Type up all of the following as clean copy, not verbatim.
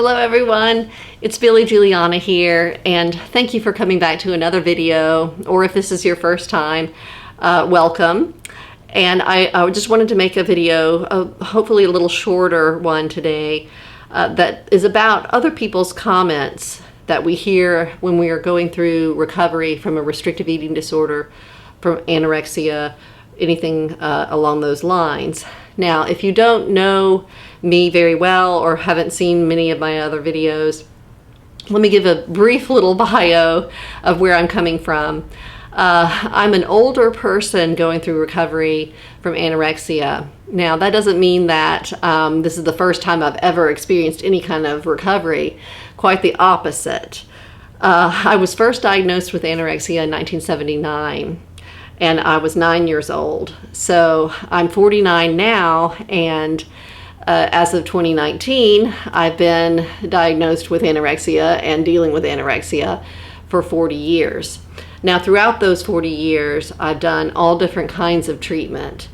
Hello everyone, it's Billie Juliana here, and thank you for coming back to another video, or if this is your first time, welcome. And I just wanted to make a video, hopefully a little shorter one today, that is about other people's comments that we hear when we are going through recovery from a restrictive eating disorder, from anorexia, anything along those lines. Now, if you don't know me very well or haven't seen many of my other videos, let me give a brief little bio of where I'm coming from. I'm an older person going through recovery from anorexia. Now, that doesn't mean that this is the first time I've ever experienced any kind of recovery. Quite the opposite. I was first diagnosed with anorexia in 1979. And I was 9 years old. So I'm 49 now, and as of 2019, I've been diagnosed with anorexia and dealing with anorexia for 40 years. Now, throughout those 40 years, I've done all different kinds of treatment,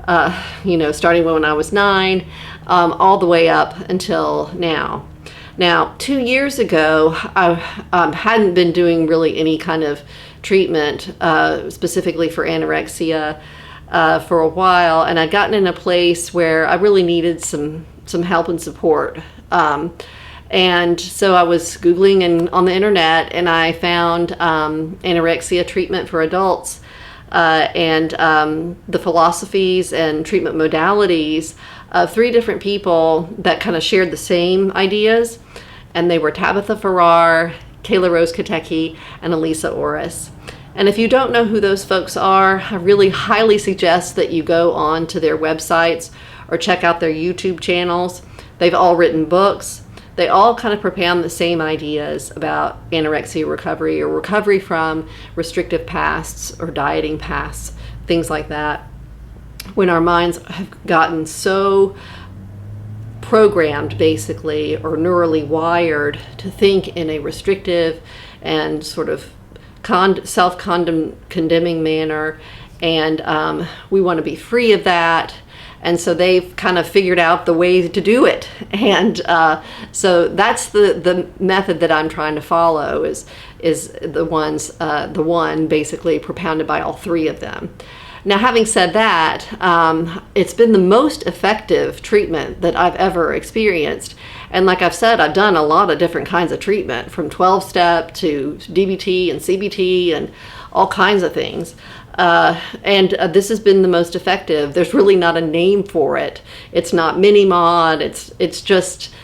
starting when I was 9, all the way up until now. Now, 2 years ago, I hadn't been doing really any kind of treatment specifically for anorexia for a while, and I'd gotten in a place where I really needed some help and support. And so I was Googling on the internet, and I found anorexia treatment for adults and the philosophies and treatment modalities of 3 different people that kind of shared the same ideas, and they were Tabitha Farrar, Kayla Rose Katecki, and Elisa Orris. And if you don't know who those folks are, I really highly suggest that you go on to their websites or check out their YouTube channels. They've all written books. They all kind of propound the same ideas about anorexia recovery or recovery from restrictive pasts or dieting pasts, things like that. When our minds have gotten so programmed, basically, or neurally wired to think in a restrictive and sort of self-condemning manner, and we want to be free of that. And so they've kind of figured out the way to do it. And so that's the method that I'm trying to follow is the one basically propounded by all 3 of them. Now, having said that, it's been the most effective treatment that I've ever experienced. And like I've said, I've done a lot of different kinds of treatment, from 12-step to DBT and CBT and all kinds of things. And this has been the most effective. There's really not a name for it. It's not mini-mod. It's just,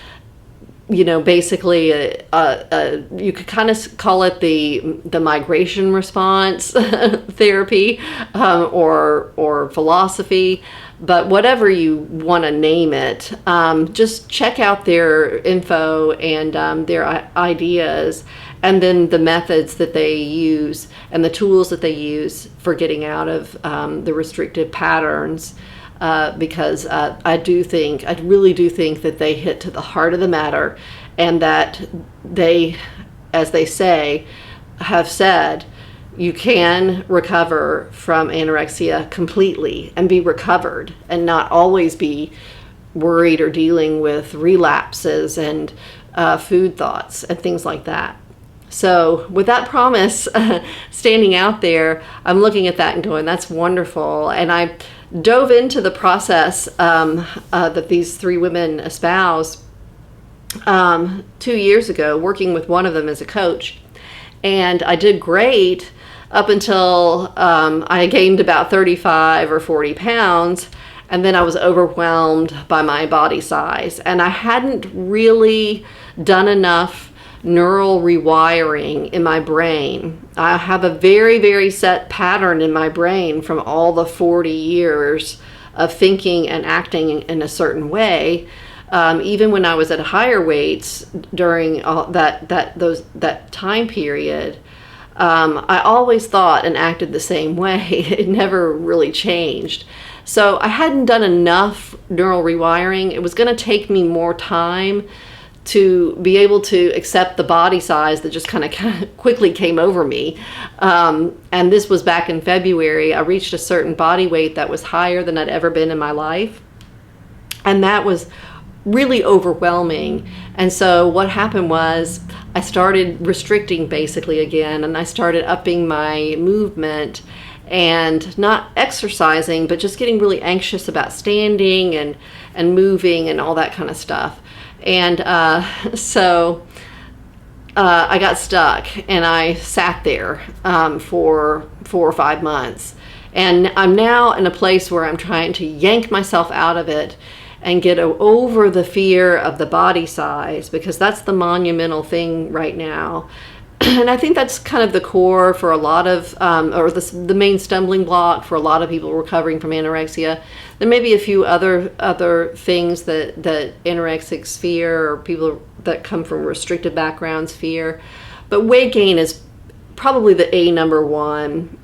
basically you could kind of call it the migration response therapy or philosophy, but whatever you want to name it, just check out their info and their ideas, and then the methods that they use and the tools that they use for getting out of the restrictive patterns. Because I really do think that they hit to the heart of the matter, and that they, as they say, have said, you can recover from anorexia completely and be recovered and not always be worried or dealing with relapses and food thoughts and things like that. So with that promise standing out there, I'm looking at that and going, that's wonderful. And I dove into the process that these 3 women espouse 2 years ago, working with one of them as a coach. And I did great up until I gained about 35 or 40 pounds. And then I was overwhelmed by my body size. And I hadn't really done enough neural rewiring in my brain. I have a very, very set pattern in my brain from all the 40 years of thinking and acting in a certain way. Even when I was at higher weights during that time period, I always thought and acted the same way. It never really changed. So I hadn't done enough neural rewiring. It was going to take me more time to be able to accept the body size that just kind of quickly came over me. And this was back in February. I reached a certain body weight that was higher than I'd ever been in my life. And that was really overwhelming. And so what happened was I started restricting basically again, and I started upping my movement and not exercising, but just getting really anxious about standing and moving and all that kind of stuff. And so I got stuck, and I sat there for 4 or 5 months. And I'm now in a place where I'm trying to yank myself out of it and get over the fear of the body size, because that's the monumental thing right now. And I think that's kind of the core for a lot of, or the main stumbling block for a lot of people recovering from anorexia. There may be a few other things that anorexics fear, or people that come from restricted backgrounds fear. But weight gain is probably the number one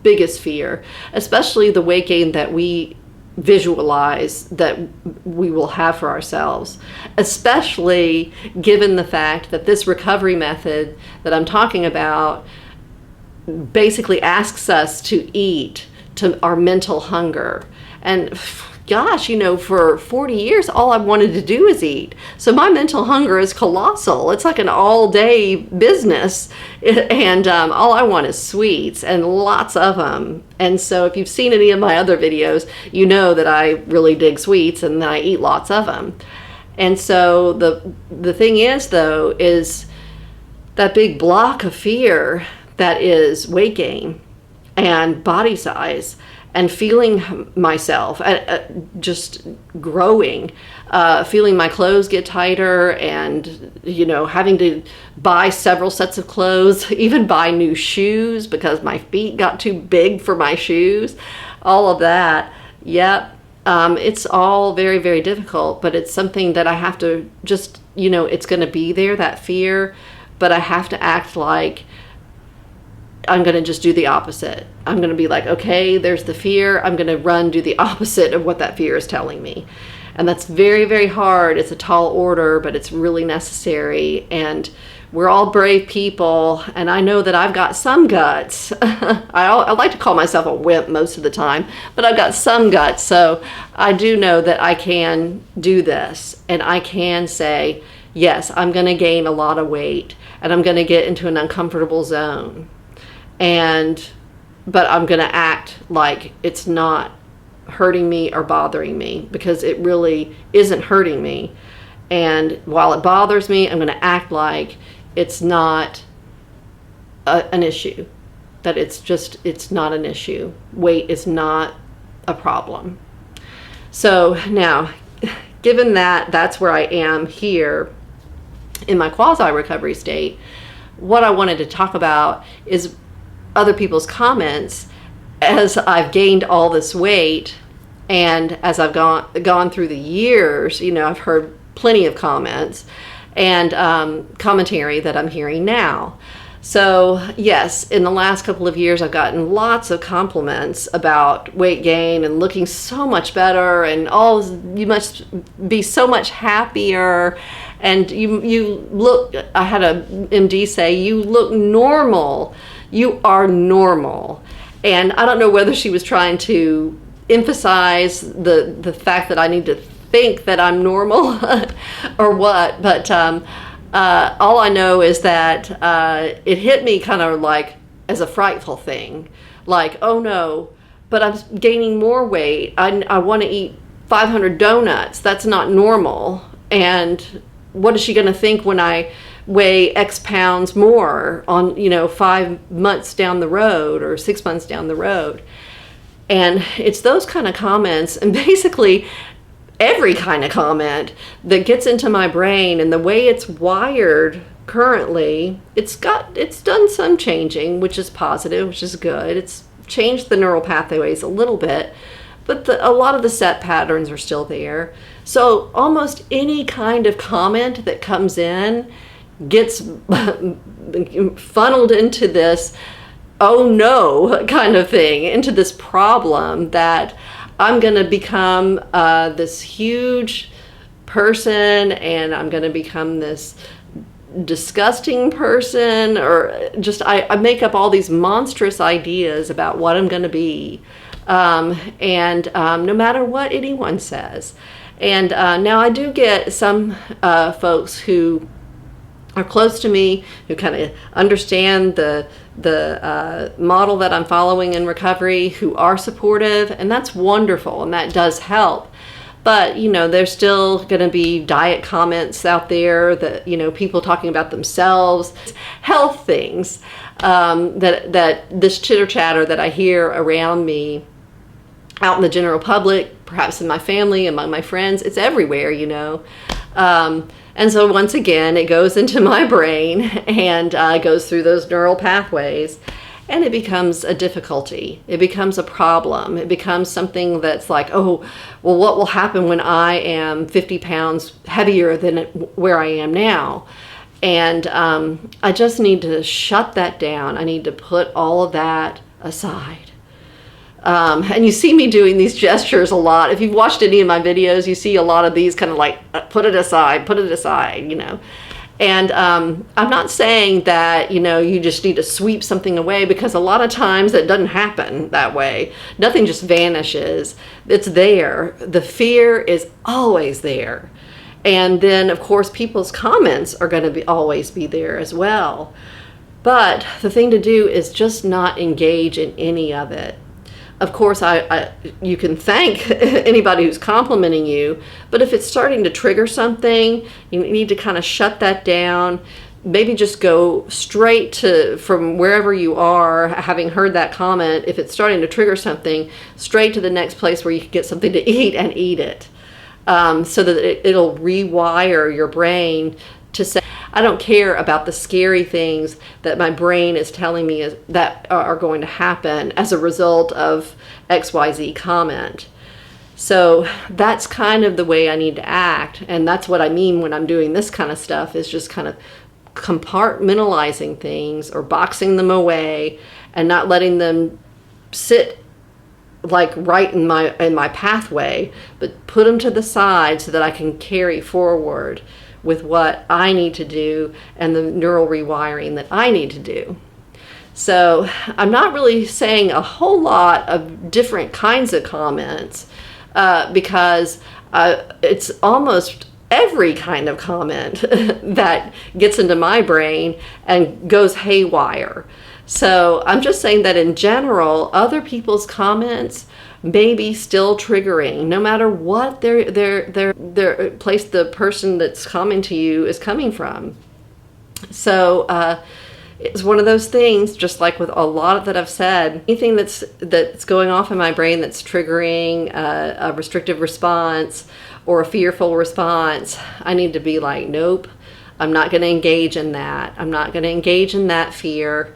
biggest fear, especially the weight gain that we visualize that we will have for ourselves, especially given the fact that this recovery method that I'm talking about basically asks us to eat to our mental hunger. And gosh, for 40 years, all I wanted to do is eat. So my mental hunger is colossal. It's like an all-day business. And all I want is sweets, and lots of them. And so if you've seen any of my other videos, you know that I really dig sweets, and then I eat lots of them. And so the thing is, though, is that big block of fear that is weight gain and body size, and feeling myself just growing, feeling my clothes get tighter, and having to buy several sets of clothes, even buy new shoes because my feet got too big for my shoes, all of that. Yep, it's all very, very difficult, but it's something that I have to just, it's going to be there, that fear, but I have to act like I'm going to just do the opposite. I'm going to be like, okay, there's the fear. I'm going to do the opposite of what that fear is telling me. And that's very, very hard. It's a tall order, but it's really necessary. And we're all brave people. And I know that I've got some guts. I like to call myself a wimp most of the time, but I've got some guts. So I do know that I can do this. And I can say, yes, I'm going to gain a lot of weight, and I'm going to get into an uncomfortable zone. But I'm going to act like it's not hurting me or bothering me, because it really isn't hurting me. And while it bothers me, I'm going to act like it's not an issue, that it's not an issue. Weight is not a problem. So now, given that that's where I am here in my quasi-recovery state, what I wanted to talk about is other people's comments as I've gained all this weight, and as I've gone through the years. I've heard plenty of comments and commentary that I'm hearing now. So yes, in the last couple of years, I've gotten lots of compliments about weight gain and looking so much better, and you must be so much happier, and you look, I had a MD say, you look normal. You are normal. And I don't know whether she was trying to emphasize the fact that I need to think that I'm normal or what, but all I know is that it hit me kind of like as a frightful thing, like, oh no, but I'm gaining more weight. I want to eat 500 donuts. That's not normal. And what is she going to think when I weigh X pounds more on 5 months down the road or 6 months down the road? And it's those kind of comments, and basically every kind of comment that gets into my brain, and the way it's wired currently, it's done some changing, which is positive, which is good. It's changed the neural pathways a little bit, but a lot of the set patterns are still there. So almost any kind of comment that comes in gets funneled into this oh no kind of thing, into this problem that I'm going to become this huge person, and I'm going to become this disgusting person, or just I make up all these monstrous ideas about what I'm going to be, and no matter what anyone says. And now I do get some folks who are close to me, who kind of understand the model that I'm following in recovery, who are supportive, and that's wonderful, and that does help. But, you know, there's still going to be diet comments out there that, you know, people talking about themselves, health things, that this chitter chatter that I hear around me out in the general public, perhaps in my family, among my friends, it's everywhere, you know. And so once again, it goes into my brain and goes through those neural pathways, and it becomes a difficulty. It becomes a problem. It becomes something that's like, oh, well, what will happen when I am 50 pounds heavier than where I am now? And I just need to shut that down. I need to put all of that aside. And you see me doing these gestures a lot. If you've watched any of my videos, you see a lot of these kind of like, put it aside, you know. And I'm not saying that, you know, you just need to sweep something away, because a lot of times it doesn't happen that way. Nothing just vanishes. It's there. The fear is always there. And then, of course, people's comments are going to always be there as well. But the thing to do is just not engage in any of it. Of course, you can thank anybody who's complimenting you, but if it's starting to trigger something, you need to kind of shut that down. Maybe just go straight to, from wherever you are, having heard that comment, if it's starting to trigger something, straight to the next place where you can get something to eat and eat it, so that it'll rewire your brain to say, I don't care about the scary things that my brain is telling me that are going to happen as a result of XYZ comment. So that's kind of the way I need to act. And that's what I mean when I'm doing this kind of stuff, is just kind of compartmentalizing things or boxing them away and not letting them sit like right in my pathway, but put them to the side so that I can carry forward with what I need to do and the neural rewiring that I need to do. So I'm not really saying a whole lot of different kinds of comments, because it's almost every kind of comment that gets into my brain and goes haywire. So I'm just saying that in general, other people's comments may be still triggering, no matter what their place the person that's coming to you is coming from. So it's one of those things, just like with a lot that I've said, anything that's going off in my brain that's triggering a restrictive response or a fearful response, I need to be like, nope, I'm not going to engage in that. I'm not going to engage in that fear.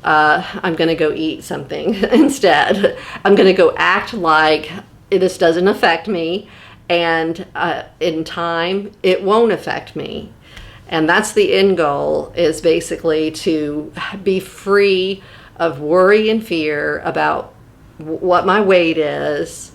I'm going to go eat something instead. I'm going to go act like this doesn't affect me, and in time, it won't affect me. And that's the end goal, is basically to be free of worry and fear about what my weight is,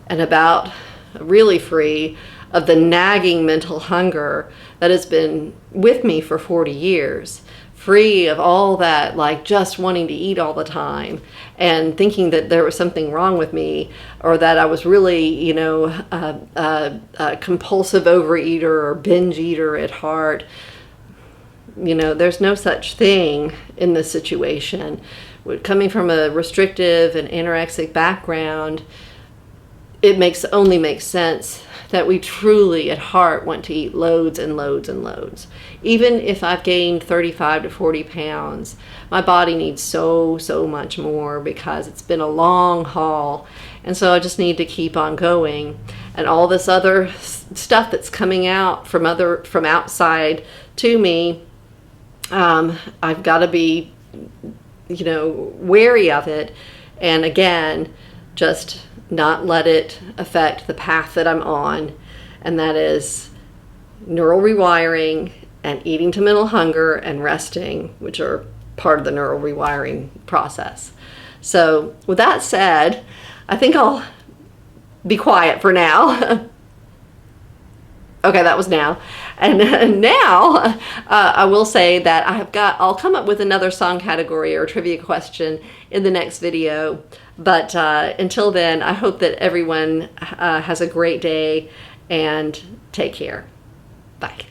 and about really free of the nagging mental hunger that has been with me for 40 years. Free of all that, like just wanting to eat all the time and thinking that there was something wrong with me, or that I was really, you know, a compulsive overeater or binge eater at heart. You know, there's no such thing in this situation. Coming from a restrictive and anorexic background, it only makes sense that we truly at heart want to eat loads and loads and loads. Even if I've gained 35 to 40 pounds, my body needs so much more, because it's been a long haul. And so I just need to keep on going. And all this other stuff that's coming out from outside to me, I've got to be, you know, wary of it. And again, just not let it affect the path that I'm on, and that is neural rewiring and eating to mental hunger and resting, which are part of the neural rewiring process. So with that said, I think I'll be quiet for now. Okay, that was now. And now I will say that I'll come up with another song category or trivia question in the next video. But until then, I hope that everyone has a great day, and take care. Bye.